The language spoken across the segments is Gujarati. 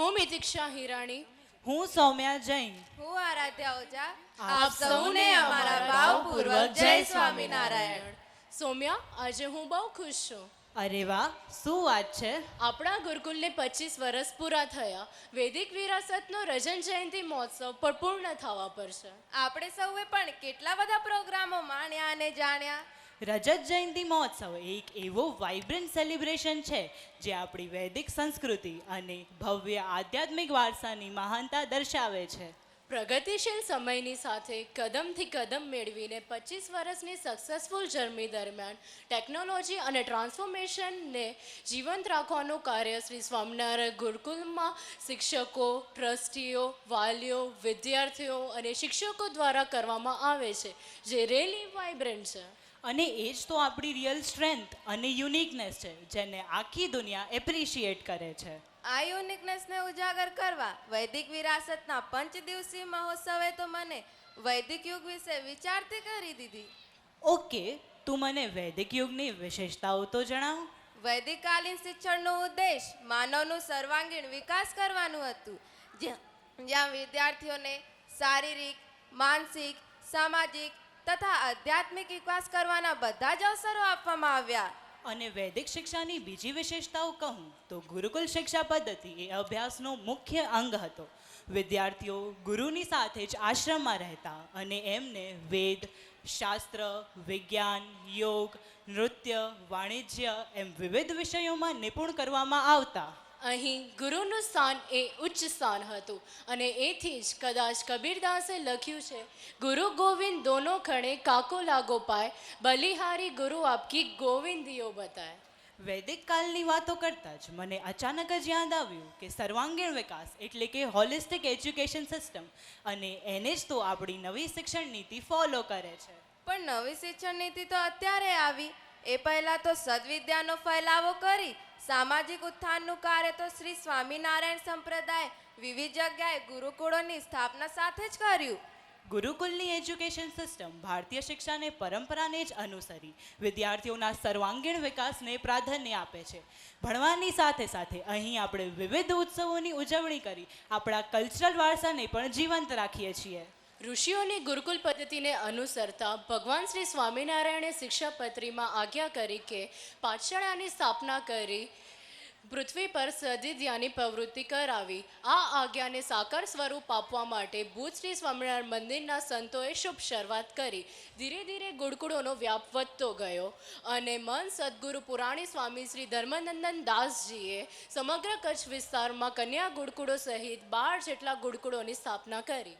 હું મિતિક્ષા હિરાણી. હું સૌમ્યા જૈન. હું આરાધ્યા ઓઝા. આપ સૌને અમારા ભાવપૂર્વક જય સ્વામિનારાયણ. સૌમ્યા, આજે હું બહુ ખુશ છું. અરે વાહ, શું વાત છે? આપણા ગુરુકુલને 25 વર્ષ પૂરા થયા. વૈદિક વિરાસતનો રજન જયંતિ મહોત્સવ પણ પૂર્ણ થવા પર છે. આપણે સૌએ પણ કેટલા બધા પ્રોગ્રામો માણ્યા અને જાણ્યા. રજત જયંતિ મહોત્સવ એક એવો વાઇબ્રન્ટ સેલિબ્રેશન છે જે આપણી વૈદિક સંસ્કૃતિ અને ભવ્ય આધ્યાત્મિક વારસાની મહાનતા દર્શાવે છે. પ્રગતિશીલ સમયની સાથે કદમથી કદમ મેળવીને 25 વર્ષની સક્સેસફુલ જર્ની દરમિયાન ટેકનોલોજી અને ટ્રાન્સફોર્મેશનને જીવંત રાખવાનું કાર્ય શ્રી સ્વામિનારાયણ ગુરુકુલમાં શિક્ષકો, ટ્રસ્ટીઓ, વાલીઓ, વિદ્યાર્થીઓ અને શિક્ષકો દ્વારા કરવામાં આવે છે, જે રેલી વાઇબ્રન્ટ છે. અને એ જ તો આપણી રિયલ સ્ટ્રેન્થ અને યુનિકનેસ છે, જેને આખી દુનિયા એપ્રિશિએટ કરે છે. આ યુનિકનેસને ઉજાગર કરવા વૈદિક વિરાસતના 5 દિવસીય મહોત્સવે તો મને વૈદિક યુગ વિશે વિચારતી કરી દીધી. ઓકે, તું મને વૈદિક યુગની વિશેષતાઓ તો જણાવ. વૈદિક કાલીન શિક્ષણનો ઉદ્દેશ માનવનું સર્વાંગીણ વિકાસ કરવાનું હતું, જ્યાં વિદ્યાર્થીઓને શારીરિક, માનસિક, સામાજિક તથા આધ્યાત્મિક વિકાસ કરવાના બધા જ અવસરો આપવામાં આવ્યા. અને વૈદિક શિક્ષાની બીજી વિશેષતાઓ કહું તો ગુરુકુલ શિક્ષા પદ્ધતિ એ અભ્યાસનો મુખ્ય અંગ હતો. વિદ્યાર્થીઓ ગુરુની સાથે જ આશ્રમમાં રહેતા અને એમને વેદ, શાસ્ત્ર, વિજ્ઞાન, યોગ, નૃત્ય, વાણિજ્ય એમ વિવિધ વિષયોમાં નિપુણ કરવામાં આવતા. અહીં ગુરુનું સ્થાન એ ઉચ્ચ સ્થાન હતું અને એથી જ કદાચ કબીરદાસે લખ્યું છે, ગુરુ ગોવિંદ દોનો ખણે કાકો લાગો પાય, બલિહારી ગુરુ આપકી ગોવિંદીઓ બતાય. વૈદિક કાલની વાતો કરતાં જ મને અચાનક જ યાદ આવ્યું કે સર્વાંગીણ વિકાસ એટલે કે હોલિસ્ટિક એજ્યુકેશન સિસ્ટમ, અને એને જ તો આપણી નવી શિક્ષણ નીતિ ફોલો કરે છે. પણ નવી શિક્ષણ નીતિ તો અત્યારે આવી. એ પહેલા તો સદવિદ્યાનો ફેલાવો કરી સામાજિક ઉત્થાનનું કાર્ય તો શ્રી સ્વામિનારાયણ સંપ્રદાય વિવિધ જગ્યાએ ગુરુકુળોની સ્થાપના સાથે જ કર્યું. ગુરુકુલની એજ્યુકેશન સિસ્ટમ ભારતીય શિક્ષાને પરંપરાને જ અનુસરી વિદ્યાર્થીઓના સર્વાંગીણ વિકાસને પ્રાધાન્ય આપે છે. ભણવાની સાથે સાથે અહીં આપણે વિવિધ ઉત્સવોની ઉજવણી કરી આપણા કલ્ચરલ વારસાને પણ જીવંત રાખીએ છીએ. ઋષિઓની ગુરુકુલ પદ્ધતિને અનુસરતા ભગવાન શ્રી સ્વામિનારાયણે શિક્ષાપત્રીમાં આજ્ઞા કરી કે પાઠશાળાની સ્થાપના કરી પૃથ્વી પર સદવિદ્યાની પ્રવૃત્તિ કરાવી. આ આજ્ઞાને સાકાર સ્વરૂપ આપવા માટે ભુજ શ્રી સ્વામિનારાયણ મંદિરના સંતોએ શુભ શરૂઆત કરી. ધીરે ધીરે ગુરુકુળોનો વ્યાપ વધતો ગયો અને મન સદગુરુ પુરાણી સ્વામી શ્રી ધર્મનંદન દાસજીએ સમગ્ર કચ્છ વિસ્તારમાં કન્યા ગુરુકુળો સહિત 12 જેટલા ગુરુકુળોની સ્થાપના કરી.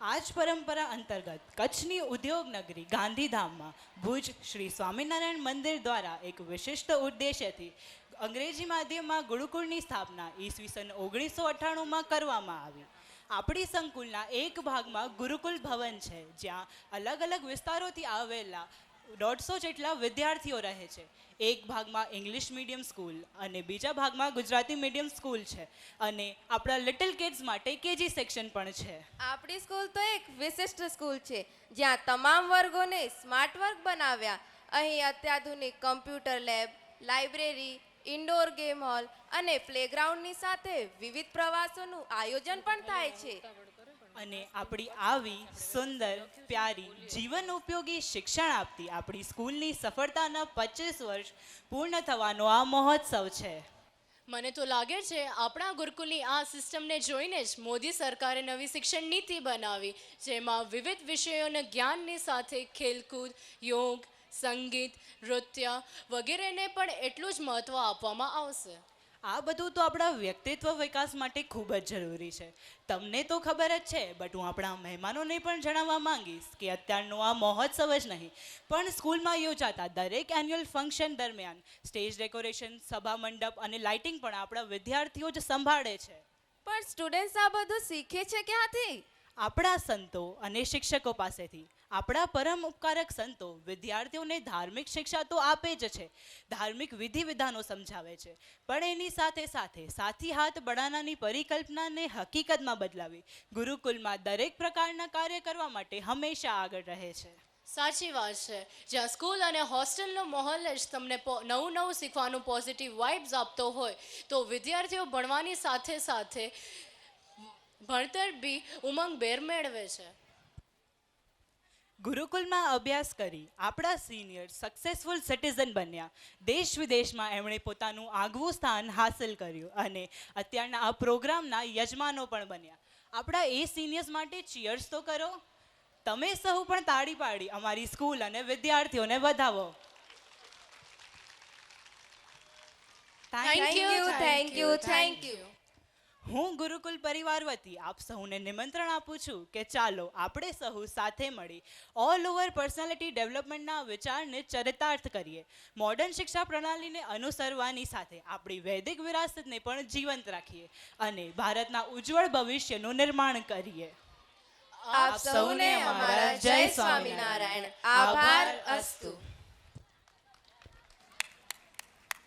આ જ પરંપરા અંતર્ગત કચ્છની ઉદ્યોગ નગરી ગાંધીધામમાં ભુજ શ્રી સ્વામિનારાયણ મંદિર દ્વારા એક વિશિષ્ટ ઉદ્દેશ્યથી અંગ્રેજી માધ્યમમાં ગુરુકુળની સ્થાપના ઈસવીસન 1998માં કરવામાં આવી. આપણી સંકુલના એક ભાગમાં ગુરુકુલ ભવન છે, જ્યાં અલગ અલગ વિસ્તારોથી આવેલા 150 જેટલા વિદ્યાર્થીઓ રહે છે. એક ભાગમાં ઇંગ્લિશ મીડિયમ સ્કૂલ અને બીજા ભાગમાં ગુજરાતી મીડિયમ સ્કૂલ છે, અને આપણા લિટલ કિડ્સ માટે કેજી સેક્શન પણ છે. આપણી સ્કૂલ તો એક વિશિષ્ટ સ્કૂલ છે, જ્યાં તમામ વર્ગોને સ્માર્ટ વર્ક બનાવ્યા. અહીં અત્યાધુનિક computer lab, library, indoor game hall અને પ્લેગ્રાઉન્ડની સાથે વિવિધ પ્રવાસોનું આયોજન પણ થાય છે. અને આપણી આવી સુંદર, પ્યારી, જીવન ઉપયોગી શિક્ષણ આપતી આપણી સ્કૂલની સફળતાના 25 વર્ષ પૂર્ણ થવાનો આ મહોત્સવ છે. મને તો લાગે છે આપણા ગુરુકુલની આ સિસ્ટમને જોઈને જ મોદી સરકારે નવી શિક્ષણ નીતિ બનાવી, જેમાં વિવિધ વિષયોના જ્ઞાનની સાથે ખેલકૂદ, યોગ, સંગીત, નૃત્ય વગેરેને પણ એટલું જ મહત્ત્વ આપવામાં આવશે. આ બધું તો આપણા વ્યક્તિત્વ વિકાસ માટે ખૂબ જ જરૂરી છે. તમને તો ખબર જ છે, બટ હું આપણા મહેમાનોને પણ જણાવવા માંગીશ કે અત્યારનો આ મહોત્સવ જ નહીં, પણ સ્કૂલમાં યોજાતા દરેક એન્યુઅલ ફંક્શન દરમિયાન સ્ટેજ ડેકોરેશન, સભા મંડપ અને લાઇટિંગ પણ આપણા વિદ્યાર્થીઓ જ સંભાળે છે. પણ સ્ટુડન્ટ્સ આ બધું શીખે છે ક્યાંથી? આપણા સંતો અને શિક્ષકો પાસેથી. આપણા પરમ ઉપકારક સંતો વિદ્યાર્થીઓને ધાર્મિક શિક્ષા તો આપે જ છે, ધાર્મિક વિધિ વિધાનો સમજાવે છે, પણ એની સાથે સાથે સાથી હાથ બળાનાની પરિકલ્પનાને હકીકતમાં બદલાવી ગુરુકુલમાં દરેક પ્રકારના કાર્ય કરવા માટે હંમેશા આગળ રહે છે. સાચી વાત છે. જ્યાં સ્કૂલ અને હોસ્ટેલનો માહોલ જ તમને નવું નવું શીખવાનું પોઝિટિવ વાઇબ્સ આપતો હોય તો વિદ્યાર્થીઓ ભણવાની સાથે સાથે ભણતર બી ઉમંગભેર મેળવે છે. ગુરુકુલમાં અભ્યાસ કરી આપણા સિનિયર સક્સેસફુલ સિટીઝન બન્યા. દેશ વિદેશમાં એમણે પોતાનું આગવું સ્થાન હાંસલ કર્યું અને અત્યારના આ પ્રોગ્રામના યજમાનો પણ બન્યા. આપણા એ સિનિયર્સ માટે ચીયર્સ તો કરો. તમે સહુ પણ તાળી પાડી અમારી સ્કૂલ અને વિદ્યાર્થીઓને વધાવો. Thank you, thank you thank you. હું ગુરુકુલ પરિવાર વતી આપ સહુને નિમંત્રણ આપું છું કે ચાલો આપણે સહુ સાથે મળી ઓલ ઓવર પર્સનાલિટી ડેવલપમેન્ટના વિચારને ચરિતાર્થ કરીએ. મોડર્ન શિક્ષા પ્રણાલીને અનુસરવાની સાથે આપણી વૈદિક વિરાસતને પણ જીવંત રાખીએ અને ભારતના ઉજ્જવળ ભવિષ્યનું નિર્માણ કરીએ. આપ સૌને અમારા જય સ્વામિનારાયણ. આભાર અસ્તુ.